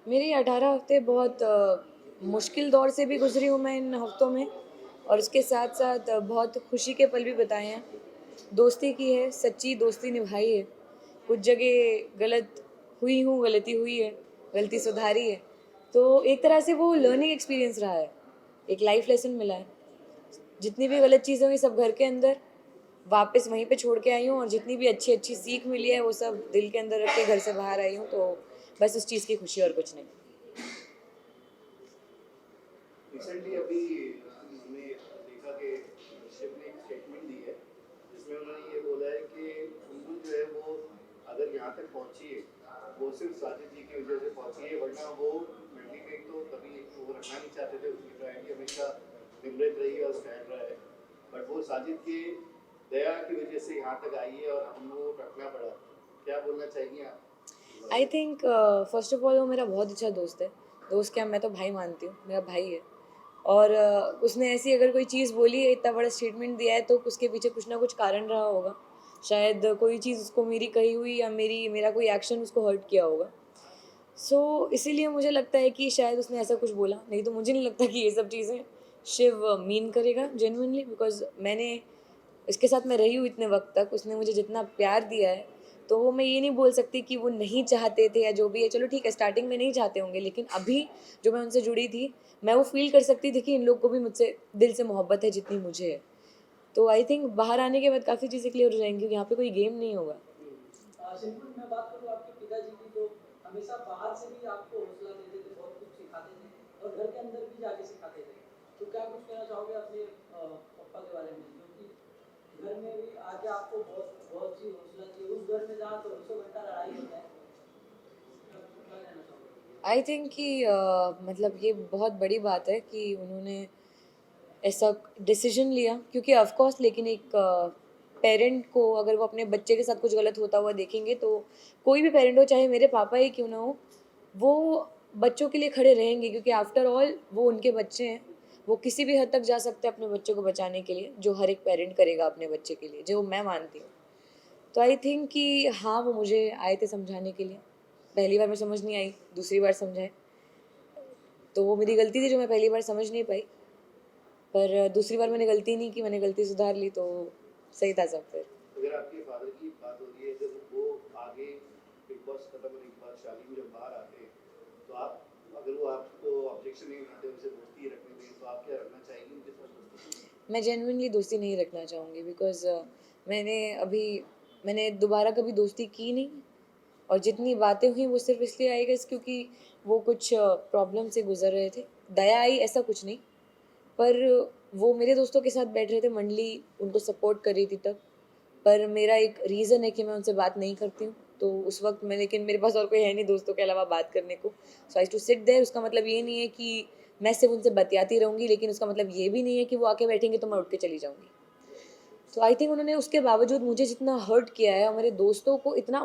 मेरे 18 हफ्ते बहुत मुश्किल दौर से भी गुजरी हूँ मैं इन हफ्तों में, और उसके साथ साथ बहुत खुशी के पल भी बिताए हैं। दोस्ती की है, सच्ची दोस्ती निभाई है। कुछ जगह गलत हुई हूँ, गलती हुई है, गलती सुधारी है। तो एक तरह से वो लर्निंग एक्सपीरियंस रहा है, एक लाइफ लेसन मिला है। जितनी भी गलत चीज़ें हुई सब घर के अंदर वापस वहीं पे छोड़ के आई हूँ, और जितनी भी अच्छी अच्छी सीख मिली है वो सब दिल के अंदर रख के घर से बाहर आई हूँ। तो बस उस चीज़ की खुशी और कुछ नहीं। रिसेंटली अभी हमने देखा कि शिव ने एक स्टेटमेंट दी है जिसमें उन्होंने ये बोला है कि सुंदर जो है वो अगर यहाँ तक पहुँची है वो सिर्फ साजिद जी की वजह से पहुँची है, वरना वो मंडली में तो कभी वो रखना नहीं चाहते थे। उसकी प्रायोरिटी हमेशा निमृत रही है और स्टैंड रहा है, बट वो साजिद की दया की वजह से यहाँ तक आई है और हमको रखना पड़ा। क्या बोलना चाहेंगे आप? I think first of all वो मेरा बहुत अच्छा दोस्त है। दोस्त क्या, मैं तो भाई मानती हूँ, मेरा भाई है। और उसने ऐसी अगर कोई चीज़ बोली है, इतना बड़ा स्टेटमेंट दिया है, तो उसके पीछे कुछ ना कुछ कारण रहा होगा। शायद कोई चीज़ उसको मेरी कही हुई, या मेरा कोई एक्शन उसको हर्ट किया होगा। इसीलिए मुझे लगता है कि शायद उसने ऐसा कुछ बोला, नहीं तो मुझे नहीं लगता कि ये सब चीज़ें शिव मीन करेगा जेन्युइनली। बिकॉज मैंने इसके साथ मैं रही हूँ इतने वक्त तक, उसने मुझे जितना प्यार दिया है, तो वो मैं ये नहीं बोल सकती कि वो नहीं चाहते थे या जो भी है। चलो ठीक है, स्टार्टिंग में नहीं चाहते होंगे, लेकिन अभी जो मैं उनसे जुड़ी थी, मैं वो फील कर सकती थी कि इन लोग को भी मुझसे दिल से मोहब्बत है जितनी मुझे है। तो आई थिंक बाहर आने के बाद काफ़ी चीज़ें क्लियर हो जाएंगी, क्योंकि यहाँ पे कोई गेम नहीं होगा। सिंपल मैं बात करूँ आपके पिताजी की, तो हमेशा बाहर से भी आपको हौसला देते थे, बहुत कुछ सिखाते थे और घर के अंदर भी जाके सिखाते थे। तो क्या कुछ कहना चाहोगे अपने पापा के बारे में, क्योंकि घर में भी आके आपको बहुत बहुत सी हौसला दी, उस घर में जहाँ 24 घंटा लड़ाई होता है, क्या कहना चाहोगे? आई थिंक कि मतलब ये बहुत बड़ी बात है कि उन्होंने ऐसा डिसीजन लिया, क्योंकि ऑफ कोर्स, लेकिन एक पेरेंट को अगर वो अपने बच्चे के साथ कुछ गलत होता हुआ देखेंगे, तो कोई भी पेरेंट हो, चाहे मेरे पापा ही क्यों ना हो, वो बच्चों के लिए खड़े रहेंगे, क्योंकि आफ्टर ऑल वो उनके बच्चे हैं। वो किसी भी हद तक जा सकते हैं अपने बच्चों को बचाने के लिए, जो हर एक पेरेंट करेगा अपने बच्चे के लिए, जो मैं मानती हूँ। तो आई थिंक कि हाँ, वो मुझे आए थे समझाने के लिए। पहली बार मैं समझ नहीं आई, दूसरी बार समझाए, तो वो मेरी गलती थी जो मैं पहली बार समझ नहीं पाई। पर दूसरी बार मैंने गलती नहीं की, मैंने गलती सुधार ली, तो सही था सब फिर। अगर आपके फादर की बात हो रही है, जब वो आगे बिग बॉस खत्म होने के बाद शालीन जब बाहर आते हैं, तो आप अगर वो आपको ऑब्जेक्शन नहीं उठाते उनसे दोस्ती रखने में, तो आप क्या रखना चाहेंगे उनके साथ दोस्ती? मैं जेन्युइनली दोस्ती नहीं रखना चाहूँगी, बिकॉज मैंने अभी मैंने दोबारा कभी दोस्ती की नहीं। और जितनी बातें हुई वो सिर्फ इसलिए आई गेस क्योंकि वो कुछ प्रॉब्लम से गुजर रहे थे। दया आई ऐसा कुछ नहीं, पर वो मेरे दोस्तों के साथ बैठ रहे थे, मंडली उनको सपोर्ट कर रही थी तब। पर मेरा एक रीज़न है कि मैं उनसे बात नहीं करती हूँ, तो उस वक्त मैं, लेकिन मेरे पास और कोई है नहीं दोस्तों के अलावा बात करने को। सो आई टू सिट देयर। उसका मतलब ये नहीं है कि मैं सिर्फ उनसे बतियाती रहूँगी, लेकिन उसका मतलब ये भी नहीं है कि वो आके बैठेंगे तो मैं उठ के चली जाऊँगी। तो आई थिंक उन्होंने उसके बावजूद मुझे जितना हर्ट किया है, और मेरे दोस्तों को इतना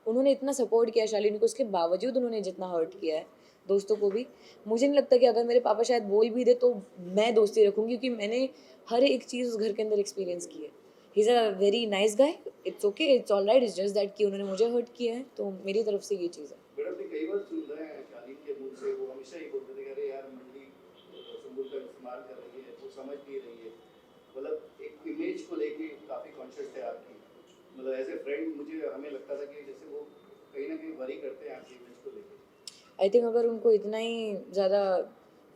उन्होंने इतना सपोर्ट किया शालिनी को, उसके बावजूद उन्होंने जितना हर्ट किया है दोस्तों को भी, मुझे नहीं लगता कि अगर मेरे पापा शायद बोल भी दे तो मैं दोस्ती रखूँगी, क्योंकि मैंने हर एक चीज़ उस घर के अंदर एक्सपीरियंस की है। He is a very nice guy, it's okay, it's all right, it's just that कि उन्होंने मुझे हर्ट किया है, तो मेरी तरफ से ये चीज़ है। बट आपने कई बार सुन रहे हैं शालीन के मुंह से, वो हमेशा ही बोलते थे कि अरे यार मंडली सुंबुल का इस्तेमाल कर रही है, वो समझ नहीं रही है। मतलब एक इमेज को लेके काफ़ी कॉन्शियस है आपकी। मतलब एज ए फ्रेंड मुझे हमें लगता था कि जैसे वो कहीं ना कहीं वरी करते हैं आपकी इमेज को लेके। आई थिंक अगर उनको इतना ही ज़्यादा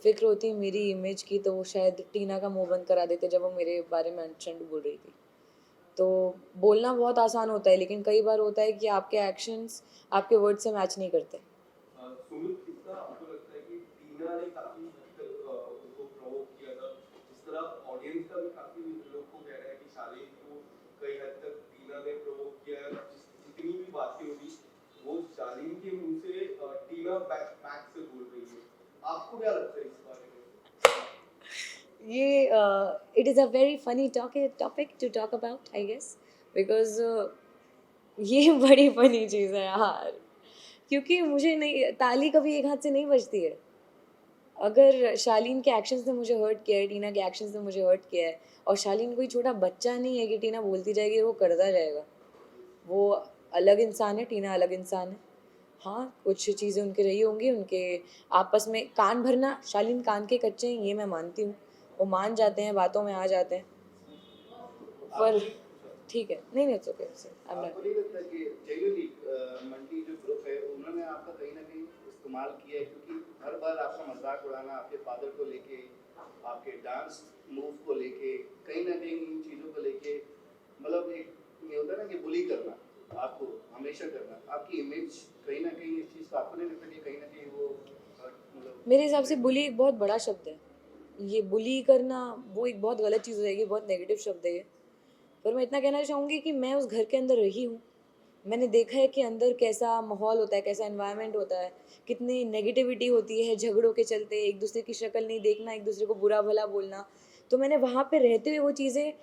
फिक्र होती मेरी इमेज की, तो वो शायद टीना का मुंह बंद करा देते जब वो मेरे बारे में अनचंड बोल रही थी। तो बोलना बहुत आसान होता है, लेकिन कई बार होता है कि आपके एक्शंस आपके वर्ड से मैच नहीं करते। सुमित, कितना आपको लगता है कि टीना ने काफी हद तक उनको प्रोवोक किया था? जिस तरह ऑडियंस का भी काफी लोग को कह रहा है कि शालीन को कई हद तक टीना ने प्रोवोक किया है। जितनी भी बातें हुई वो शालीन के मुंह से टीना बैक बैक से बोल रही है। आपको क्या लगता है इस बारे में? ये it is a very funny topic to talk about, I guess, because ये बड़ी फनी चीज़ है यार। क्योंकि मुझे नहीं, ताली कभी एक हाथ से नहीं बजती है। अगर शालीन के एक्शंस ने मुझे हर्ट किया है, टीना के एक्शंस ने मुझे हर्ट किया है, और शालीन कोई छोटा बच्चा नहीं है कि टीना बोलती जाएगी और वो करता जाएगा। वो अलग इंसान है, टीना अलग इंसान है। हाँ, कुछ चीज़ें उनके रही होंगी, उनके आपस में कान भरना, शालीन कान के कच्चे हैं ये मैं मानती हूँ। वो मान जाते हैं, बातों में आ जाते हैं। पर ठीक है, नहीं इट्स ओके, आई एम आपको नॉट। नहीं लगता कि जेन्युइनली मंडी जो ग्रुप है उन्होंने आपका कहीं ना कहीं इस्तेमाल किया है, क्योंकि हर बार आपका मजाक उड़ाना आपके फादर को लेके, आपके डांस मूव को लेके, कहीं ना कहीं इन चीज़ों को लेके, मतलब एक ये होता है ना कि बुली करना आपको हमेशा करना, आपकी इमेज कहीं ना कहीं इस चीज़ का आपको नहीं लगता कि कहीं ना कहीं वो मतलब मेरे हिसाब से बुली एक बहुत बड़ा शब्द है। ये बुली करना वो एक बहुत गलत चीज़ हो जाएगी, बहुत नेगेटिव शब्द है ये। पर मैं इतना कहना चाहूँगी कि मैं उस घर के अंदर रही हूँ। मैंने देखा है कि अंदर कैसा माहौल होता है, कैसा एनवायरनमेंट होता है, कितनी नेगेटिविटी होती है झगड़ों के चलते, एक दूसरे की शक्ल नहीं देखना, एक दूसरे को बुरा भला बोलना। तो मैंने वहाँ पे रहते हुए वो चीज़ें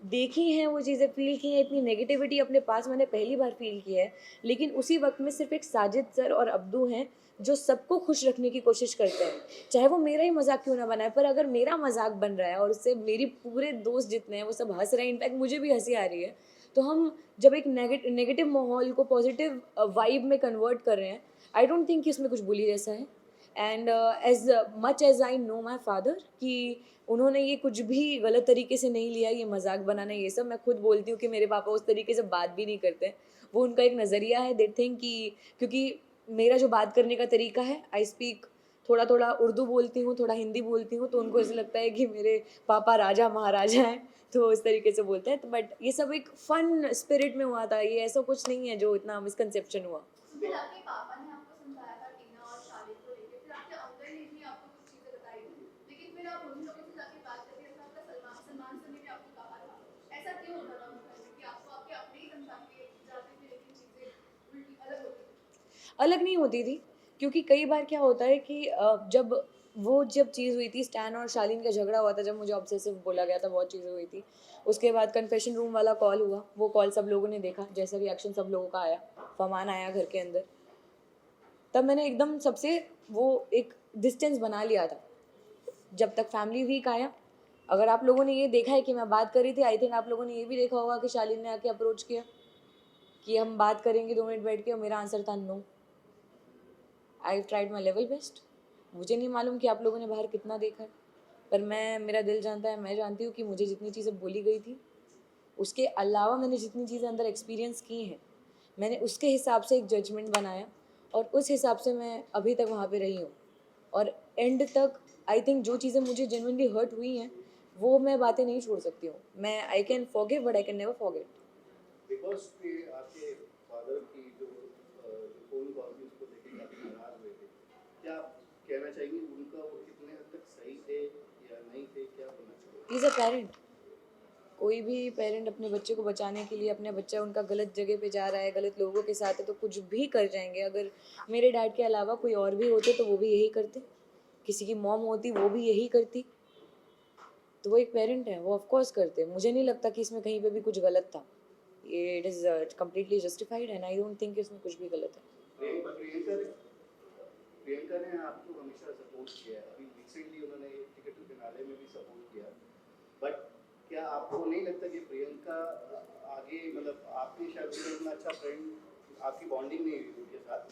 देखी हैं, वो चीज़ें फ़ील की हैं, इतनी नेगेटिविटी अपने पास मैंने पहली बार फ़ील की है। लेकिन उसी वक़्त में सिर्फ़ एक साजिद सर और अब्दू हैं, जो सबको खुश रखने की कोशिश करते हैं। चाहे वो मेरा ही मज़ाक क्यों ना बनाए, पर अगर मेरा मज़ाक बन रहा है और उससे मेरी पूरे दोस्त जितने हैं वो सब हँस रहे हैं, इनफैक्ट मुझे भी हँसी आ रही है। तो हम जब एक नेगेटिव माहौल को पॉजिटिव वाइब में कन्वर्ट कर रहे हैं, आई डोंट थिंक कि उसमें कुछ बुली जैसा है। And as much as I know my father कि उन्होंने ये कुछ भी गलत तरीके से नहीं लिया, ये मजाक बनाना ये सब। मैं खुद बोलती हूँ कि मेरे पापा उस तरीके से बात भी नहीं करते। वो उनका एक नज़रिया है, दे थिंक कि क्योंकि मेरा जो बात करने का तरीका है, आई स्पीक थोड़ा थोड़ा उर्दू बोलती हूँ, थोड़ा हिंदी बोलती हूँ, तो उनको ऐसा लगता है कि मेरे पापा राजा महाराजा हैं, तो उस तरीके से बोलते हैं। तो बट ये सब एक फन स्पिरिट में हुआ था, ये ऐसा कुछ नहीं है जो इतना मिसकंसेप्शन हुआ। फिर आपके पापा ने आपको समझाया था टीना और शादी को लेके, फिर आपके अंकल ने भी आपको कुछ चीजें बताई थी, लेकिन फिर आप उन लोगों से जाके बात करते, ऐसा आपका सलमान सर ने भी आपको कहा था। ऐसा क्यों होता था उस घर में कि आपको आपके अपने ही समझा के जाते थे लेकिन चीजें उल्टी अलग होती थी? अलग नहीं होती थी, क्योंकि कई बार क्या होता है कि जब चीज़ हुई थी, स्टैन और शालीन का झगड़ा हुआ था, जब मुझे ऑब्सेसिव बोला गया था, बहुत चीज़ें हुई थी। उसके बाद कन्फेशन रूम वाला कॉल हुआ, वो कॉल सब लोगों ने देखा, जैसा रिएक्शन सब लोगों का आया, फरमान आया घर के अंदर। तब मैंने एकदम सबसे वो एक डिस्टेंस बना लिया था, जब तक फैमिली वीक आया। अगर आप लोगों ने ये देखा है कि मैं बात कर रही थी, आई थिंक आप लोगों ने ये भी देखा होगा कि शालीन ने आके अप्रोच किया कि हम बात करेंगे 2 मिनट बैठ के, और मेरा आंसर था no. I tried my level best. मुझे नहीं मालूम कि आप लोगों ने बाहर कितना देखा है, पर मेरा दिल जानता है, मैं जानती हूँ कि मुझे जितनी चीज़ें बोली गई थी, उसके अलावा मैंने जितनी चीज़ें अंदर एक्सपीरियंस की हैं, मैंने उसके हिसाब से एक जजमेंट बनाया, और उस हिसाब से मैं अभी तक वहाँ पे रही हूँ। और एंड तक आई थिंक जो चीज़ें मुझे जेन्युइनली हर्ट हुई हैं, वो मैं बातें नहीं छोड़ सकती हूँ। मैं I can forgive but I can never forget. Because के आपके फादर की जो फोन कॉल थी उसको लेके काफी नाराज हुए थे, क्या आप कहना चाहेंगे उनका वो कितने हद तक सही थे या नहीं थे, क्या बोलना चाहोगे? Is a parent. कोई भी पेरेंट अपने बच्चे को बचाने के लिए, अपने बच्चा उनका गलत जगह पे जा रहा है, गलत लोगों के साथ है, तो कुछ भी कर जाएंगे। अगर मेरे डैड के अलावा कोई और भी होते तो वो भी यही करते, किसी की मॉम होती वो भी यही करती। तो वो एक पेरेंट है, वो ऑफकोर्स करते। मुझे नहीं लगता कि इसमें कहीं पे भी कुछ गलत था। ये it is completely justified and I don't think इसमें कुछ भी गलत है। प्रियंका ने आपको हमेशा सपोर्ट किया है, अभी रिसेंटली उन्होंने टिकट टू फिनाले में भी सपोर्ट किया, बट क्या आपको नहीं लगता कि प्रियंका आगे, मतलब आपने शायद उनका इतना अच्छा फ्रेंड, आपकी बॉन्डिंग नहीं हुई उनके साथ,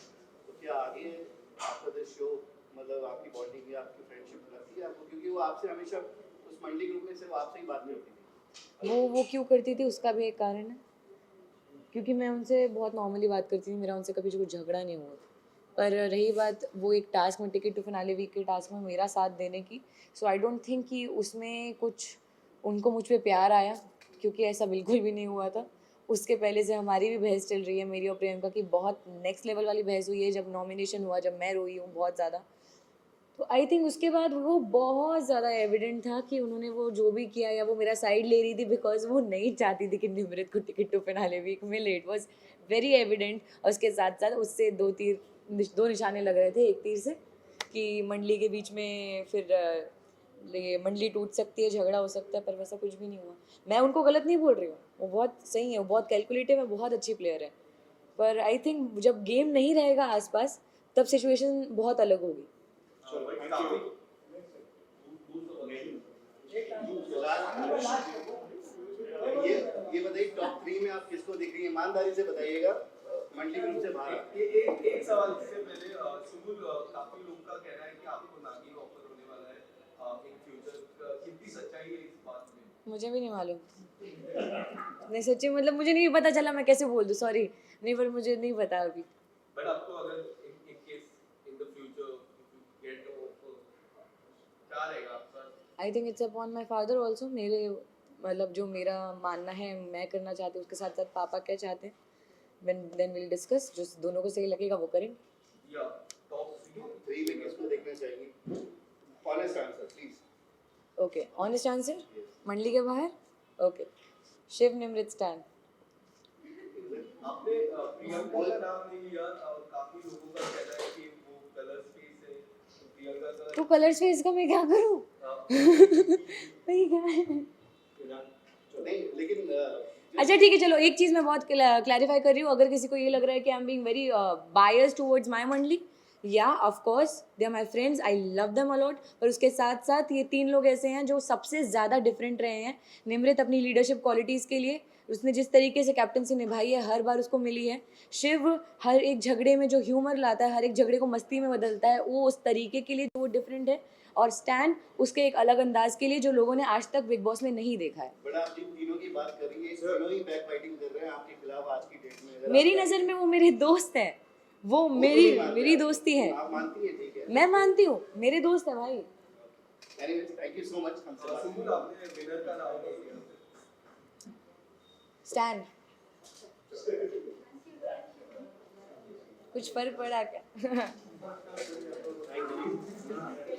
तो क्या आगे आफ्टर द शो मतलब आपकी बॉन्डिंग या आपकी फ्रेंडशिप लगती है आपको, क्योंकि वो आपसे हमेशा उस मंडी ग्रुप में से वो आपसे ही बात करती थी? वो क्यों करती थी उसका भी एक कारण है, क्योंकि मैं उनसे बहुत नॉर्मली बात करती थी, मेरा उनसे कभी कुछ झगड़ा नहीं हुआ। पर रही बात वो एक टास्क में, टिकट टू फिनाले वीक के टास्क में मेरा साथ देने की, सो आई डोंट थिंक कि उसमें कुछ उनको मुझ पे प्यार आया, क्योंकि ऐसा बिल्कुल भी नहीं हुआ था। उसके पहले से हमारी भी बहस चल रही है, मेरी और प्रियंका की बहुत नेक्स्ट लेवल वाली बहस हुई है, जब नॉमिनेशन हुआ, जब मैं रोई हूँ बहुत ज़्यादा। तो आई थिंक उसके बाद वो बहुत ज़्यादा एविडेंट था कि उन्होंने वो जो भी किया, या वो मेरा साइड ले रही थी बिकॉज वो नहीं चाहती थी कि निमृत को टिकट टू फिनाले वीक मिले। It was very evident. और उसके साथ साथ उससे दो निशाने लग रहे थे एक तीर से, कि मंडली के बीच में फिर ये मंडली टूट सकती है, झगड़ा हो सकता है, पर वैसा कुछ भी नहीं हुआ। मैं उनको गलत नहीं बोल रही हूँ, वो बहुत सही है, वो बहुत कैलकुलेटिव है, बहुत अच्छी प्लेयर है। पर आई थिंक जब गेम नहीं रहेगा आसपास, तब सिचुएशन बहुत अलग होगी। ये बताइए टॉप 3 में आप किसको देख रही हैं, ईमानदारी से बताइएगा, मंडी ग्रुप से बाहर। ये एक सवाल मुझे भी नहीं मालूम। नहीं सच्ची, मतलब मुझे नहीं पता चला, मैं कैसे बोल दूँ, सॉरी। नहीं, पर मुझे नहीं पता अभी। बट आपको अगर in case in the future get offer क्या रहेगा आपका? I think it's upon my father also. मेरे मतलब जो मेरा मानना है मैं करना चाहती हूँ, उसके साथ साथ पापा क्या चाहते हैं, देन विल डिस्कस। जो दोनों को सही लगेगा वो करेंगे। या टॉप 3 में किसको देखना चाहेंगी? Honest answer please. Okay, honest answer. मंडली के बाहर। ओके, शिव, निमृत, स्टैन। आपने प्रियंका का नाम नहीं लिया, काफी लोगों का कहना है कि वो कलर स्पेस है, प्रियंका का तो कलर स्पेस का मैं क्या करूँ? वही क्या है? नहीं लेकिन अच्छा ठीक है, चलो एक चीज़ मैं बहुत क्लैरिफाई कर रही हूँ। अगर किसी को ये लग रहा है कि I am being very biased towards my मंडली, या of course they are my friends, I love them a lot. पर उसके साथ साथ ये 3 लोग ऐसे हैं जो सबसे ज़्यादा डिफरेंट रहे हैं। निमृत अपनी लीडरशिप क्वालिटीज़ के लिए, उसने जिस तरीके से कैप्टनसी निभाई है, हर बार उसको मिली है। शिव हर एक झगड़े में जो ह्यूमर लाता है, हर एक झगड़े को मस्ती में बदलता है, वो उस तरीके के लिए वो डिफरेंट है। और स्टैन उसके एक अलग अंदाज के लिए जो लोगों ने आज तक बिग बॉस में नहीं देखा है। बट आप जिन तीनों की बात कर रही है, तीनों ही बैक फाइटिंग कर रहे हैं आपके खिलाफ आज की डेट में। अगर मेरी आप- नज़र में वो मेरे दोस्त हैं, वो तो मेरी नहीं मानते मेरी आप। दोस्ती है। आप मानती है, ठीक है। मैं मानती हूँ, मेरे दोस्त है भाई। Anyways, thank you so much हमसे बात सुमुल आपने विनर का नाम नहीं लिया। स्टैन। कुछ फर्क पड़ा क्या? Thank you.